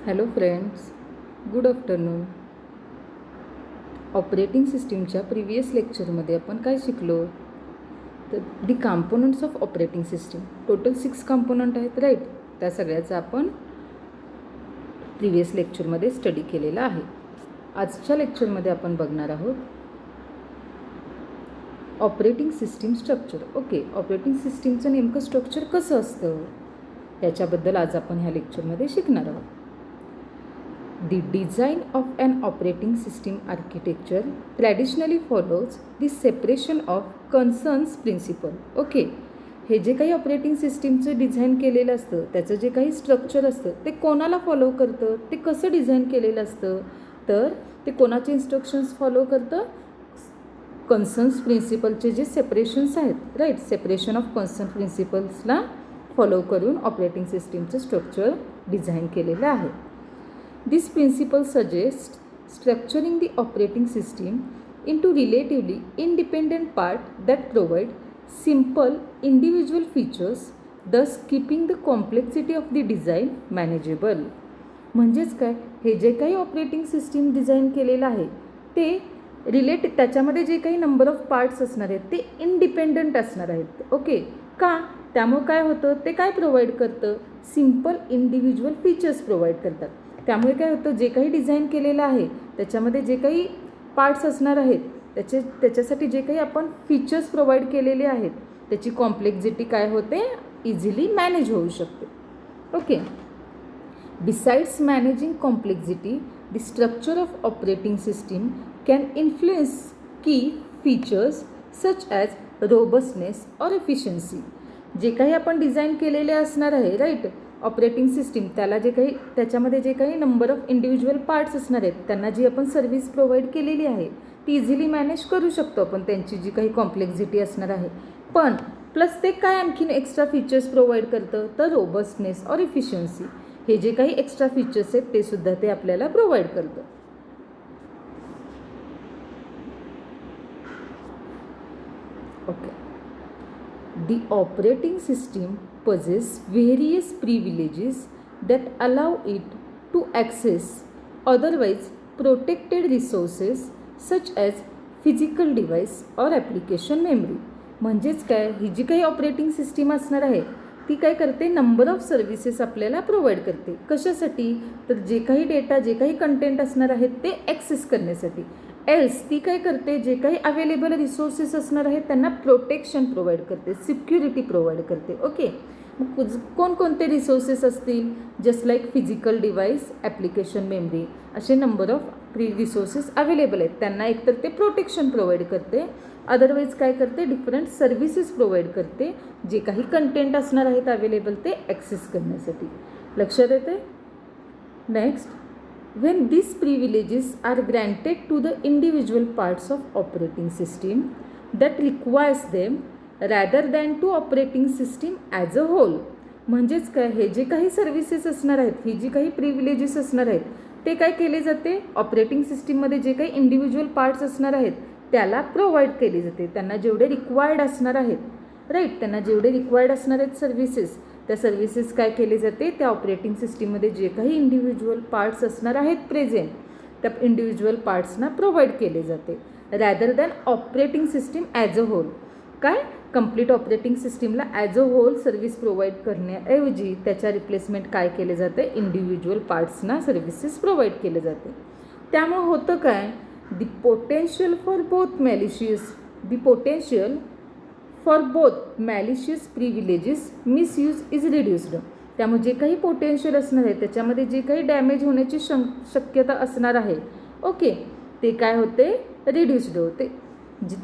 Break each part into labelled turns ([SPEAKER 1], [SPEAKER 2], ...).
[SPEAKER 1] Hello friends, good afternoon. Operating सिस्टीमच्या previous लेक्चरमध्ये आपण काय शिकलो? तर the components of operating system. Total 6 component आहेत, राईट? त्या सगळ्याचा आपण प्रिव्हियस लेक्चरमध्ये स्टडी केलेला आहे. आजच्या लेक्चरमध्ये आपण बघणार आहोत operating system structure. Okay, operating सिस्टीमचं नेमकं स्ट्रक्चर कसं असतं याच्याबद्दल आज आपण ह्या लेक्चरमध्ये शिकणार आहोत. The design of an operating system architecture traditionally follows the separation of concerns principle. Okay, हे जे काही ऑपरेटिंग सिस्टीमचं डिझाईन केलेलं असतं त्याचं जे काही स्ट्रक्चर असतं ते कोणाला फॉलो करतं, ते कसं डिझाईन केलेलं असतं, तर ते कोणाचे इन्स्ट्रक्शन्स फॉलो करतं? कन्सर्न्स प्रिन्सिपलचे जे सेपरेशन्स आहेत, राईट? सेपरेशन ऑफ कन्सर्न प्रिन्सिपल्सला फॉलो करून ऑपरेटिंग सिस्टीमचं स्ट्रक्चर डिझाईन केलेलं आहे. This principle suggests structuring the operating system into relatively independent parts that provide simple individual features, thus keeping the complexity of the design manageable. म्हणजेच काय, हे जे काही ऑपरेटिंग सिस्टीम डिझाईन केलेलं आहे ते त्याच्यामध्ये जे काही नंबर ऑफ पार्ट्स असणार आहेत ते इंडिपेंडंट असणार आहेत. ओके, का? त्यामुळे काय होतं, ते काय प्रोव्हाइड करतं? सिम्पल इंडिव्हिज्युअल फीचर्स प्रोव्हाइड करतात. त्यामुळे काय होतं, जे काही डिझाईन केलेलं आहे त्याच्यामध्ये जे काही पार्ट्स असणार आहेत त्याच्यासाठी जे काही आपण फीचर्स प्रोव्हाइड केलेले आहेत त्याची कॉम्प्लेक्झिटी काय होते, इझिली मॅनेज होऊ शकते. Okay, besides managing complexity, the structure of operating system can influence key features such as robustness और एफिशियन्सी. जे काही आपण डिझाईन केलेले असणार आहे, राईट, ऑपरेटिंग सिस्टीम, त्याच्यामध्ये जे काही नंबर ऑफ इंडिव्हिज्युअल पार्ट्स असणार आहेत त्यांना जी आपण सर्व्हिस प्रोव्हाइड केलेली आहे ती इझिली मॅनेज करू शकतो आपण, त्यांची जी काही कॉम्प्लेक्झिटी असणार आहे. पण प्लस ते काय आणखीन एक्स्ट्रा फीचर्स प्रोव्हाइड करतं, तर रोबस्टनेस और इफिशियन्सी, हे जे काही एक्स्ट्रा फीचर्स आहेत ते सुद्धा ते आपल्याला प्रोव्हाइड करतं. Okay, the operating system possesses various privileges that allow it to access otherwise protected resources such as physical device or application memory. म्हणजेच काय, ही जी काही ऑपरेटिंग सिस्टीम असणार आहे ती काय करते, नंबर ऑफ सर्व्हिसेस आपल्याला प्रोव्हाइड करते. कशासाठी? तर जे काही डेटा, जे काही कंटेंट असणार आहेत ते ॲक्सेस करण्यासाठी. एल्स ती काय करते, जे काही अवेलेबल रिसोर्सेस असणार आहेत त्यांना प्रोटेक्शन प्रोव्हाइड करते, सिक्युरिटी प्रोव्हाइड करते. ओके, मग कोणकोणते रिसोर्सेस असतील? Just like physical device, application memory, असे नंबर ऑफ रिसोर्सेस अवेलेबल आहेत त्यांना एकतर ते प्रोटेक्शन प्रोव्हाइड करते, अदरवाईज काय करते, डिफरंट सर्व्हिसेस प्रोव्हाइड करते, जे काही कंटेंट असणार आहेत अवेलेबल ते ॲक्सेस करण्यासाठी. लक्षात येते? Next, when these privileges are granted to the individual parts of operating system that requires them rather than to operating system as a whole. म्हणजेच काय, हे जे काही सर्व्हिसेस असणार आहेत, ही जी काही प्रिव्हिलेजेस असणार आहेत ते काय केले जाते, ऑपरेटिंग सिस्टीममध्ये जे काही इंडिव्हिज्युअल पार्ट्स असणार आहेत त्याला प्रोव्हाइड केले जाते. त्यांना जेवढे रिक्वायर्ड असणार आहेत, राईट, त्यांना जेवढे रिक्वायर्ड असणार आहेत सर्व्हिसेस, त्या सर्व्हिसेस काय केले जाते, त्या ऑपरेटिंग सिस्टीममध्ये जे काही इंडिव्हिज्युअल पार्ट्स असणार आहेत प्रेझेंट त्या इंडिव्हिज्युअल पार्ट्सना प्रोव्हाइड केले जाते, rather than operating system as a whole. काय, कंप्लीट ऑपरेटिंग सिस्टीमला as a whole service provide करण्याऐवजी त्याच्या रिप्लेसमेंट काय केले जाते, इंडिव्हिज्युअल पार्ट्सना सर्व्हिसेस प्रोव्हाइड केले जाते. त्यामुळे होतं काय, the potential for both malicious privileges misuse is reduced. त्यामुळे जे काही पोटेन्शियल असणार आहे त्याच्यामध्ये जे काही डॅमेज होण्याची शक्यता असणार आहे, ओके, ते काय होते, रिड्युस्ड होते.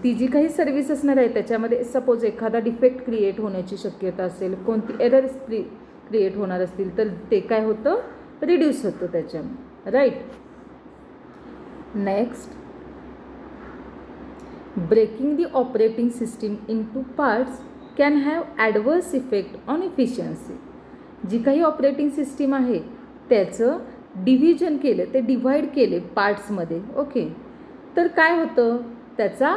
[SPEAKER 1] ती जी काही सर्व्हिस असणार आहे त्याच्यामध्ये सपोज एखादा डिफेक्ट क्रिएट होण्याची शक्यता असेल, कोणती एरर्स क्रिएट होणार असतील तर ते काय होतं, रिड्यूस होतं त्याच्यामध्ये, right. Next, breaking the operating system into parts can have adverse effect on efficiency. जी काही ऑपरेटिंग सिस्टीम आहे त्याचं डिव्हिजन केलं, ते डिव्हाइड केले पार्ट्समध्ये, ओके, तर काय होतं, त्याचा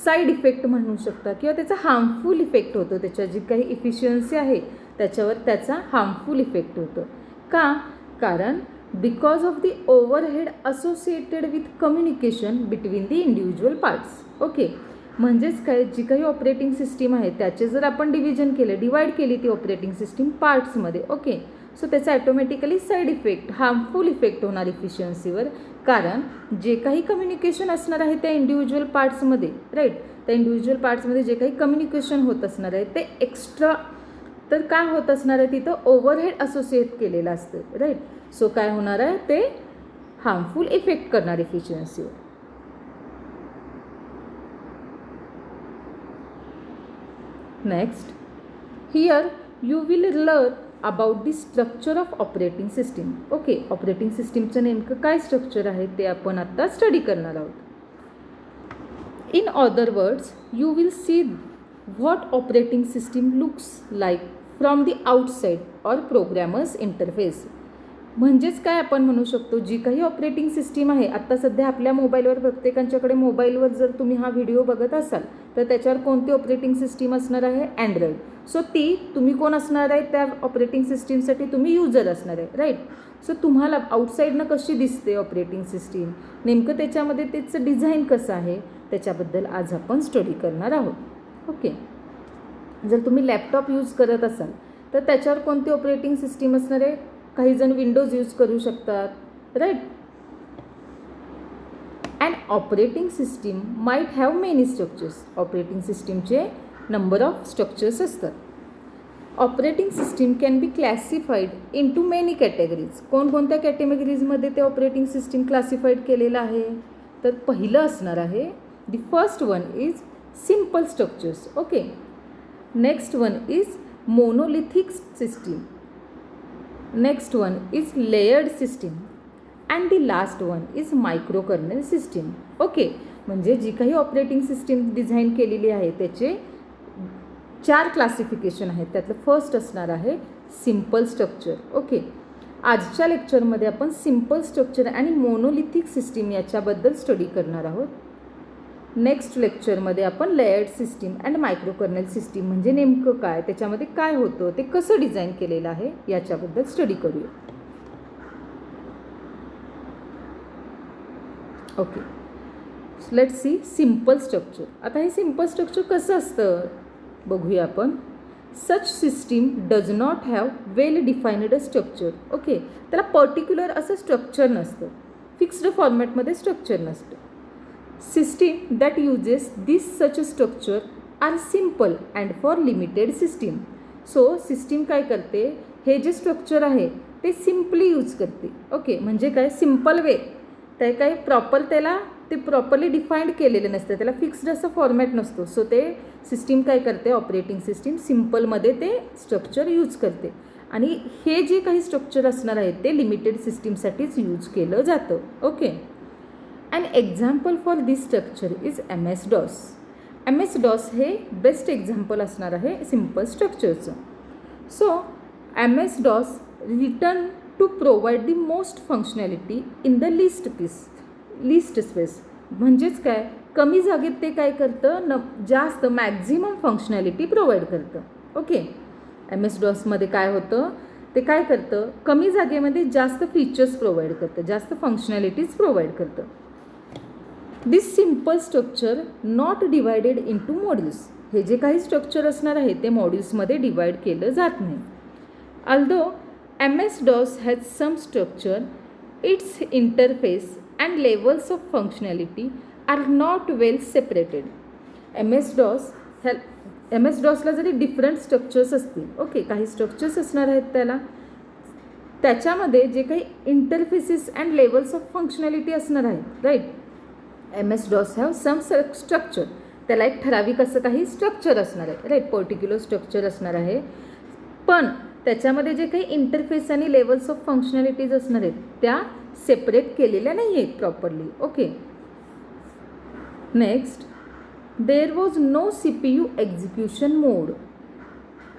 [SPEAKER 1] साईड इफेक्ट म्हणू शकता किंवा त्याचा हार्मफुल इफेक्ट होतो. त्याच्या जी काही इफिशियन्सी आहे त्याच्यावर त्याचा हार्मफुल इफेक्ट होतो. का? कारण because of the overhead associated with communication between the individual parts. Okay, म्हणजेच काय, जी काही ऑपरेटिंग सिस्टीम आहे त्याचे जर आपण डिव्हिजन केले, डिवाइड केली ती ऑपरेटिंग सिस्टीम पार्ट्समध्ये, ओके, सो त्याचा automatically side effect, harmful effect होणार इफिशियन्सीवर. कारण जे काही कम्युनिकेशन असणार आहे त्या इंडिव्हिज्युअल पार्ट्समध्ये, राईट, त्या इंडिव्हिज्युअल पार्ट्समध्ये जे काही कम्युनिकेशन होत असणार आहे ते एक्स्ट्रा, तर काय होत असणार आहे तिथं ओव्हरहेड असोसिएट केलेलं असतं, राईट. सो काय होणार आहे, ते हार्मफुल इफेक्ट करणार इफिशियन्सीवर. Next, here you will learn about the structure of operating system. Okay, operating सिस्टीमचं नेमकं काय स्ट्रक्चर आहे ते आपण आता स्टडी करणार आहोत. In other words, you will see what operating system looks like from the outside or programmers interface. म्हणजेच काय आपण म्हणू शकतो, जी काही ऑपरेटिंग सिस्टीम आहे, आत्ता सध्या आपल्या मोबाईलवर, प्रत्येकांच्याकडे मोबाईलवर जर तुम्ही हा व्हिडिओ बघत असाल तर त्याच्यावर कोणती ऑपरेटिंग सिस्टीम असणार आहे, अँड्रॉइड. सो ती तुम्ही कोण असणार आहे, त्या ऑपरेटिंग सिस्टीमसाठी तुम्ही युजर असणार आहे, राईट. सो तुम्हाला आउटसाईडनं कशी दिसते ऑपरेटिंग सिस्टीम, नेमकं त्याच्यामध्ये त्याचं डिझाईन कसं आहे, त्याच्याबद्दल आज आपण स्टडी करणार आहोत. ओके, जर तुम्ही लॅपटॉप यूज करत असाल तर त्याच्यावर कोणती ऑपरेटिंग सिस्टीम असणार आहे, काही जण विंडोज यूज करू शकतात, right. And operating system might have many structures. Operating सिस्टीमचे नंबर ऑफ स्ट्रक्चर्स असतात. Operating system can be classified into many categories. कोणकोणत्या कॅटेगरीजमध्ये ते ऑपरेटिंग सिस्टीम क्लासिफाईड केलेलं आहे, तर पहिलं असणार आहे, the first one is simple structures. Okay, next one is monolithic system, next one is layered system and the last one is microkernel system. Okay, म्हणजे जी काही ऑपरेटिंग सिस्टीम डिझाईन केलेली आहे त्याचे 4 क्लासिफिकेशन आहेत. त्यातलं फर्स्ट असणार आहे सिम्पल स्ट्रक्चर. ओके, आजच्या लेक्चरमध्ये आपण सिम्पल स्ट्रक्चर आणि मोनोलिथिक सिस्टीम याच्याबद्दल स्टडी करणार आहोत. नेक्स्ट लेक्चरमध्ये आपण लेयर्ड सिस्टीम अँड मायक्रोकर्नल सिस्टीम म्हणजे नेमकं काय, त्याच्यामध्ये काय होतं, ते कसं डिझाईन केलेलं आहे याच्याबद्दल स्टडी करूया. Okay, let's see simple structure. आता हे सिम्पल स्ट्रक्चर कसं असतं बघूया आपण. Such system does not have well defined structure. Okay, त्याला पर्टिक्युलर असं स्ट्रक्चर नसतं, फिक्स्ड फॉर्मॅटमध्ये स्ट्रक्चर नसतं. System that uses this such a structure are simple and for limited system. So system काय करते, हे जे स्ट्रक्चर आहे ते सिम्पली यूज करते. ओके, म्हणजे काय, सिम्पल वे, ते काय प्रॉपर, त्याला ते प्रॉपरली डिफाईन्ड केलेलं नसतं, त्याला फिक्स्ड असं फॉर्मॅट नसतो. सो ते सिस्टीम काय करते, ऑपरेटिंग सिस्टीम सिम्पलमध्ये ते स्ट्रक्चर यूज करते. आणि हे जे काही स्ट्रक्चर असणार आहे ते लिमिटेड सिस्टीमसाठीच यूज केलं जातं. Okay, an example for this structure is MS-DOS. MS-DOS हे बेस्ट एक्झाम्पल असणार आहे सिम्पल स्ट्रक्चरचं. So MS-DOS written to provide the most functionality in the least space. म्हणजेच काय, कमी जागेत ते काय करतं, जास्त मॅक्झिमम फंक्शनॅलिटी प्रोव्हाइड करतं. ओके, MS-DOSमध्ये काय होतं, ते काय करतं, कमी जागेमध्ये जास्त फीचर्स प्रोव्हाइड करतं, जास्त फंक्शनॅलिटीज प्रोव्हाइड करतं. This simple structure not divided into modules. हे जे काही स्ट्रक्चर असणार आहे ते मॉड्यूल्समध्ये डिवाइड केलं जात नाही. Although MS-DOS has some structure, its interface and levels of functionality are not well separated. MS-DOSला जरी डिफरंट स्ट्रक्चर्स असतील, ओके, काही स्ट्रक्चर्स असणार आहेत त्याला, त्याच्यामध्ये जे काही interfaces and levels of functionality असणार आहेत, right. MS-DOS have some structure, त्याला एक ठराविक असं काही स्ट्रक्चर असणार आहे, राईट, पर्टिक्युलर स्ट्रक्चर असणार आहे. पण त्याच्यामध्ये जे काही इंटरफेस आणि लेवल्स ऑफ फंक्शनॅलिटीज असणार आहेत त्या सेपरेट केलेल्या नाही आहेत properly. Okay, next, there was no CPU execution mode.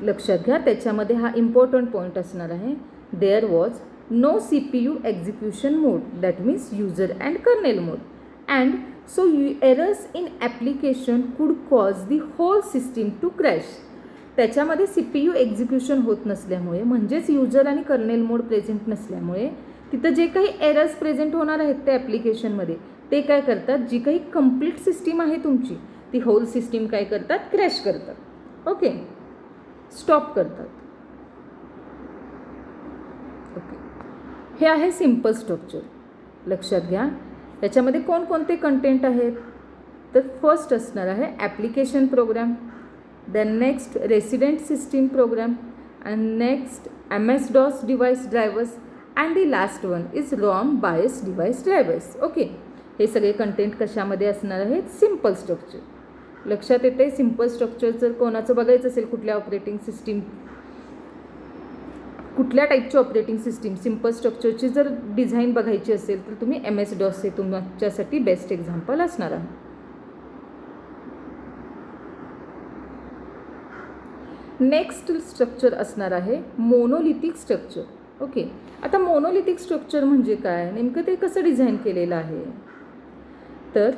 [SPEAKER 1] लक्षात घ्या, त्याच्यामध्ये हा इम्पॉर्टंट पॉईंट असणार आहे. There was no CPU execution mode, that means user and kernel mode. And so errors in application could cause the whole system to crash. त्याच्यामध्ये CPU execution होत नसल्यामुळे, म्हणजेच युजर आणि कर्नेल मोड प्रेझेंट नसल्यामुळे तिथं जे काही एरर्स प्रेझेंट होणार आहेत त्या ॲप्लिकेशनमध्ये ते काय करतात, जी काही कंप्लीट सिस्टीम आहे तुमची ती होल सिस्टीम काय करतात, क्रॅश करतात. ओके, स्टॉप करतात. ओके, हे आहे सिम्पल स्ट्रक्चर. लक्षात घ्या, याच्यामध्ये कोणकोणते कंटेंट आहेत. तर फर्स्ट असणार आहे application program, then next resident system program, and next MS-DOS device drivers, and the last one is ROM BIOS device drivers. Okay, हे सगळे कंटेंट कशामध्ये असणार आहेत, सिम्पल स्ट्रक्चर. लक्षात येते. सिम्पल स्ट्रक्चर जर कोणाचं बघायचं असेल, कुठल्या ऑपरेटिंग सिस्टीम, कुठल्या टाईपची ऑपरेटिंग सिस्टीम सिम्पल स्ट्रक्चरची जर डिझाईन बघायची असेल तर तुम्ही MS-DOS हे तुमच्यासाठी बेस्ट एक्झाम्पल असणार आहे. नेक्स्ट स्ट्रक्चर असणार आहे मोनोलिथिक स्ट्रक्चर. ओके, आता मोनोलिथिक स्ट्रक्चर म्हणजे काय, नेमकं ते कसं डिझाईन केलेलं आहे. तर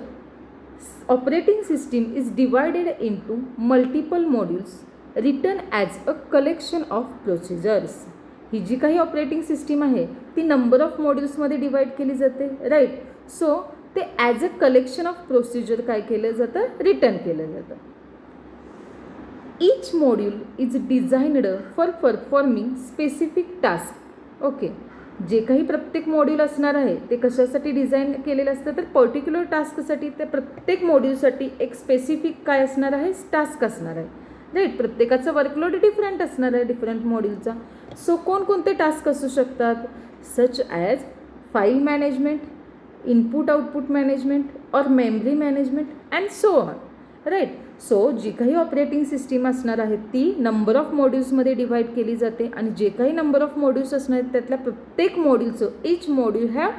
[SPEAKER 1] operating system is divided into multiple modules written as a collection of procedures. ही जी काही ऑपरेटिंग सिस्टीम आहे ती नंबर ऑफ मॉड्यूल्समध्ये डिवाईड केली जाते, राईट. सो ते as a collection of procedure काय केलं जातं, रिटर्न केलं जातं. Each module is designed for performing specific task. Okay, जे काही प्रत्येक मॉड्यूल असणार आहे ते कशासाठी डिझाईन केलेलं असतं, तर पर्टिक्युलर टास्कसाठी. त्या प्रत्येक मॉड्यूलसाठी एक स्पेसिफिक काय असणार आहे, टास्क असणार आहे, राईट. प्रत्येकाचा वर्कलोड डिफरंट असणार आहे डिफरंट मॉड्यूलचा. सो कोणकोणते टास्क असू शकतात, such as file management, input output management, और memory management, and so on, right. So जी काही ऑपरेटिंग सिस्टीम असणार आहे ती नंबर ऑफ मॉड्यूल्समध्ये डिवाईड केली जाते, आणि जे काही नंबर ऑफ मॉड्यूल्स असणार आहेत त्यातल्या प्रत्येक मॉड्यूलचं, each module have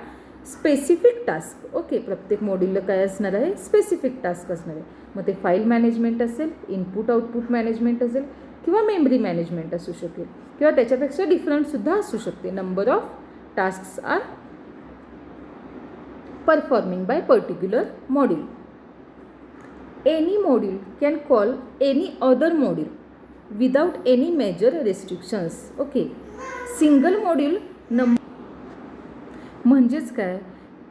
[SPEAKER 1] specific task. Okay, प्रत्येक मॉड्यूलला काय असणार आहे, स्पेसिफिक टास्क असणार आहे. मग ते फाईल मॅनेजमेंट असेल, इनपुट आउटपुट मॅनेजमेंट असेल, किंवा मेमरी मॅनेजमेंट असू शकेल, किंवा त्याच्यापेक्षा डिफरंटसुद्धा असू शकते. Number of tasks are performing by particular module. Any module can call any other module without any major restrictions. Okay, single module म्हणजेच काय,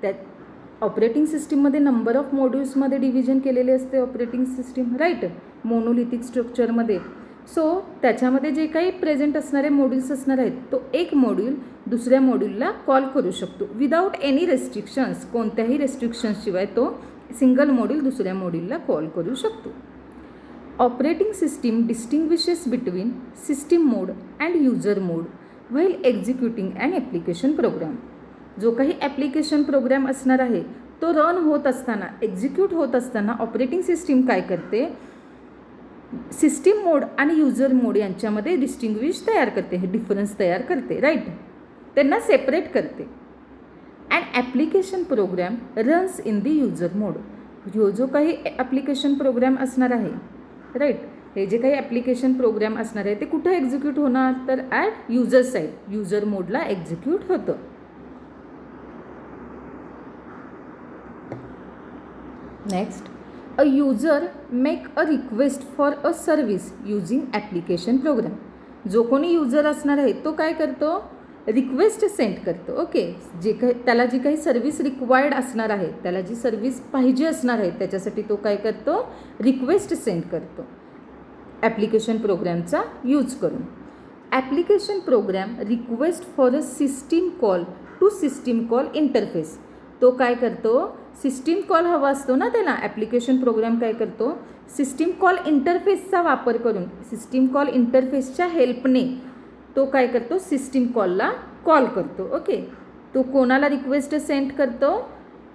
[SPEAKER 1] त्यात ऑपरेटिंग सिस्टीममध्ये नंबर ऑफ मॉड्यूल्समध्ये डिव्हिजन केलेले असते ऑपरेटिंग सिस्टीम, राईट, मोनोलिथिक स्ट्रक्चरमध्ये. सो त्याच्यामध्ये जे काही प्रेझेंट असणारे मॉड्यूल्स असणार आहेत तो एक मॉड्यूल दुसऱ्या मॉड्यूलला कॉल करू शकतो विदाउट एनी रेस्ट्रिक्शन्स. कोणत्याही रेस्ट्रिक्शन्सशिवाय तो सिंगल मॉड्यूल दुसऱ्या मॉड्यूलला कॉल करू शकतो. Operating system distinguishes between system mode and user mode while executing and application program. जो काही ॲप्लिकेशन प्रोग्राम असणार आहे तो रन होत असताना, एक्झिक्यूट होत असताना ऑपरेटिंग सिस्टीम काय करते, सिस्टीम मोड आणि युजर मोड यांच्यामध्ये डिस्टिंग्विश तयार करते, हे डिफरन्स तयार करते, राईट, त्यांना सेपरेट करते. And application program runs in the user mode. जो काही ॲप्लिकेशन प्रोग्राम असणार आहे, राईट, हे जे काही ॲप्लिकेशन प्रोग्राम असणार आहे ते कुठं एक्झिक्यूट होणार, तर ॲट युजर साईड, युजर मोडला एक्झिक्यूट होतं. Next, a user make a request for a service using application program. जो कोणी युजर असणार आहे तो काय करतो, रिक्वेस्ट सेंड करतो. ओके, जे काही त्याला जी काही सर्व्हिस रिक्वायर्ड असणार आहे, त्याला जी सर्व्हिस पाहिजे असणार आहे त्याच्यासाठी तो काय करतो, रिक्वेस्ट सेंड करतो ॲप्लिकेशन प्रोग्रामचा यूज करून. Application program request for a system call to system call interface. तो काय करतो, सिस्टीम कॉल हवा असतो ना त्याला, ॲप्लिकेशन प्रोग्राम काय करतो, सिस्टीम कॉल इंटरफेसचा वापर करून, सिस्टीम कॉल इंटरफेसच्या हेल्पने तो काय करतो, सिस्टीम कॉलला कॉल करतो. ओके, तो कोणाला रिक्वेस्ट सेंड करतो,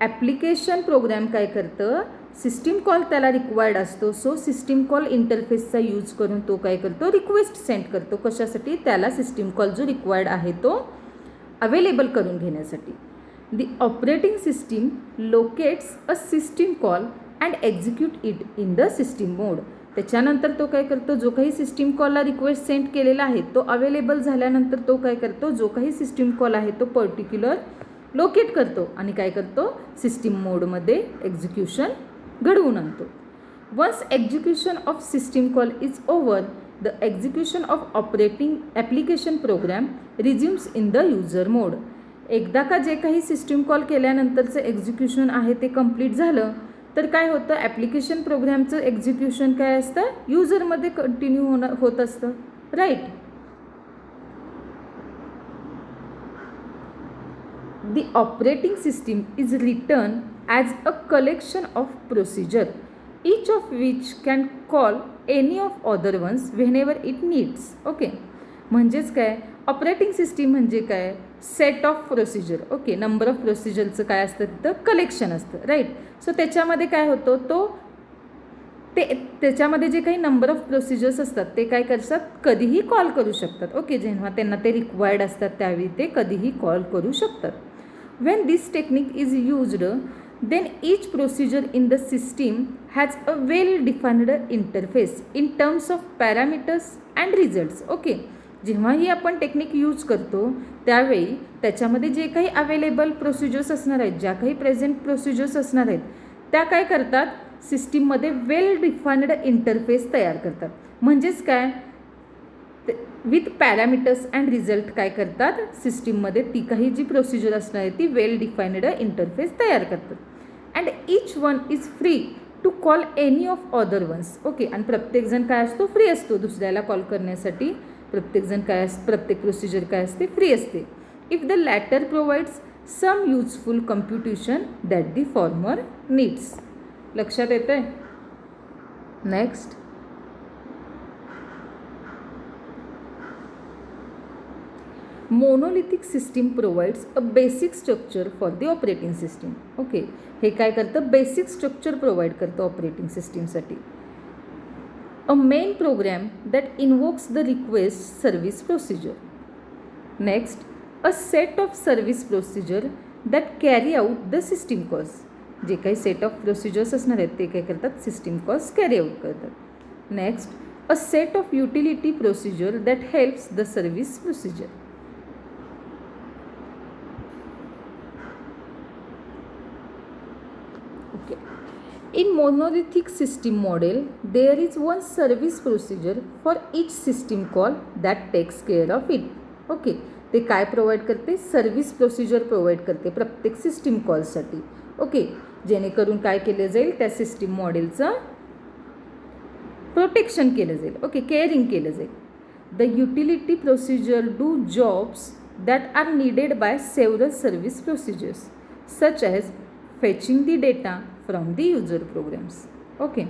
[SPEAKER 1] ॲप्लिकेशन प्रोग्राम काय करतं, सिस्टीम कॉल त्याला रिक्वायर्ड असतो. सो सिस्टीम कॉल इंटरफेसचा यूज करून तो काय करतो, रिक्वेस्ट सेंड करतो. कशासाठी, त्याला सिस्टीम कॉल जो रिक्वायर्ड आहे तो अवेलेबल करून घेण्यासाठी. The operating system locates a system call and execute it in the system mode. त्याच्यानंतर तो काय करतो, जो काही सिस्टीम कॉलला रिक्वेस्ट सेंड केलेला आहे तो अवेलेबल झाल्यानंतर तो काय करतो, जो काही सिस्टीम कॉल आहे तो पर्टिक्युलर लोकेट करतो आणि काय करतो, सिस्टीम मोडमध्ये एक्झिक्युशन घडवून आणतो. Once execution of system call is over the execution of operating application program resumes in the user mode. एकदा का जे काही सिस्टीम कॉल केल्यानंतरचं एक्झिक्युशन आहे ते कंप्लीट झालं तर काय होतं, ॲप्लिकेशन प्रोग्रामचं एक्झिक्युशन काय असतं, युजरमध्ये कंटिन्यू होत असतं, right. The operating system is written as a collection of procedure, each of which can call any of other ones whenever it needs. Okay, म्हणजेच काय, ऑपरेटिंग सिस्टीम म्हणजे काय, set of procedure. Okay, number of प्रोसिजरचं काय असतं तिथं, collection असतं, right. So त्याच्यामध्ये काय होतं, त्याच्यामध्ये जे काही नंबर ऑफ प्रोसिजर्स असतात ते काय करतात, कधीही कॉल करू शकतात. ओके, जेव्हा त्यांना ते रिक्वायर्ड असतात त्यावेळी ते कधीही कॉल करू शकतात. When this technique is used, then each procedure in the system has a well-defined interface in terms of parameters and results. Okay, जेव्हाही आपण टेक्निक यूज करतो त्यावेळी त्याच्यामध्ये जे काही अवेलेबल प्रोसिजर्स असणार आहेत, ज्या काही प्रेझेंट प्रोसिजर्स असणार आहेत त्या काय करतात, सिस्टीममध्ये वेल डिफाइन्ड इंटरफेस तयार करतात. म्हणजेच काय, विथ पॅरामीटर्स अँड रिझल्ट काय करतात, सिस्टीममध्ये ती काही जी प्रोसिजर असणार आहे ती वेल डिफाइन्ड इंटरफेस तयार करतात. And each one is free to call any of other ones. Okay, आणि प्रत्येकजण काय असतो, फ्री असतो दुसऱ्याला कॉल करण्यासाठी. प्रत्येकजण काय प्रत्येक प्रोसिजर काय असते, फ्री असते. If the latter provides some useful computation that the former needs. लक्षात येतं आहे. Next, monolithic system provides a basic structure for the operating system. Okay, हे काय करतं, बेसिक स्ट्रक्चर प्रोव्हाइड करतं ऑपरेटिंग सिस्टीमसाठी. A main program that invokes the request service procedure. Next, a set of service procedure that carry out the system calls. जे काही set of procedures असणार आहेत ते काय करतात, सिस्टीम कॉल्स कॅरी आउट करतात. Next, a set of utility procedure that helps the service procedure. In monolithic system model, there is one service procedure for each system call that takes care of it. Okay, ते काय provide करते, service procedure provide करते प्रत्येक system कॉलसाठी. Okay, जेणेकरून काय केलं जाईल, त्या सिस्टीम मॉडेलचं प्रोटेक्शन केलं जाईल. ओके, केअरिंग केलं जाईल. The utility procedure do jobs that are needed by several service procedures such as fetching the data from the user programs. Okay,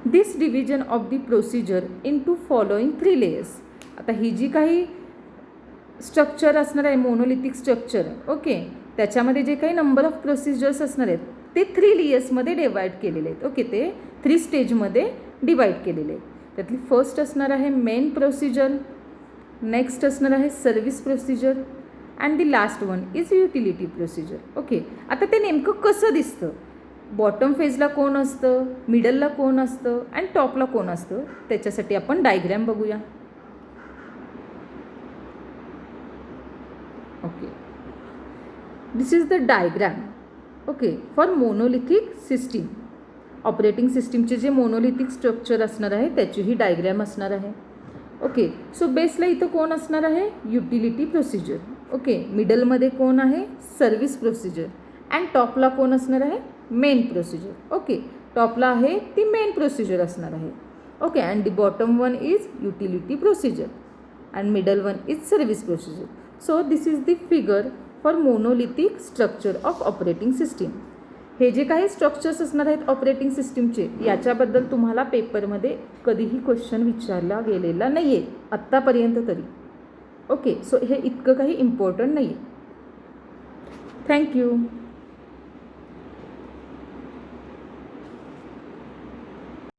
[SPEAKER 1] this division of the procedure into following 3 layers. आता ही जी काही structure असणार आहे monolithic structure, okay, त्याच्यामध्ये जे काही number of procedures असणार आहेत ते 3 लेयर्समध्ये डिवाइड केलेले आहेत. ओके, ते 3 स्टेजमध्ये डिवाइड केलेले आहेत. त्यातली फर्स्ट असणार आहे मेन प्रोसिजर, नेक्स्ट असणार आहे service procedure and the last one is utility procedure. Okay, आता ते नेमकं कसं दिसतं, बॉटम फेजला कोण असतं, मिडलला कोण असतं अँड टॉपला कोण असतं, त्याच्यासाठी आपण डायग्रॅम बघूया. Okay, this is the diagram. Okay, for monolithic system. Operating सिस्टीमचे जे मोनोलिथिक स्ट्रक्चर असणार आहे त्याची ही डायग्रॅम असणार आहे. ओके, सो बेसला इथं कोण असणार आहे, युटिलिटी प्रोसिजर. ओके, मिडलमध्ये कोण आहे, सर्व्हिस प्रोसिजर अँड टॉपला कोण असणार आहे, मेन प्रोसिजर. ओके, टॉपला आहे ती मेन प्रोसिजर असणार आहे. Okay, and the bottom one is utility procedure and middle one is service procedure. So this is the figure for monolithic structure of operating system. हे जे काही स्ट्रक्चर्स असणार आहेत operating सिस्टीमचे याच्याबद्दल तुम्हाला पेपरमध्ये कधीही क्वेश्चन विचारला गेलेला नाही आहे आत्तापर्यंत तरी. ओके, सो हे इतकं काही इम्पॉर्टंट नाही आहे. थँक्यू.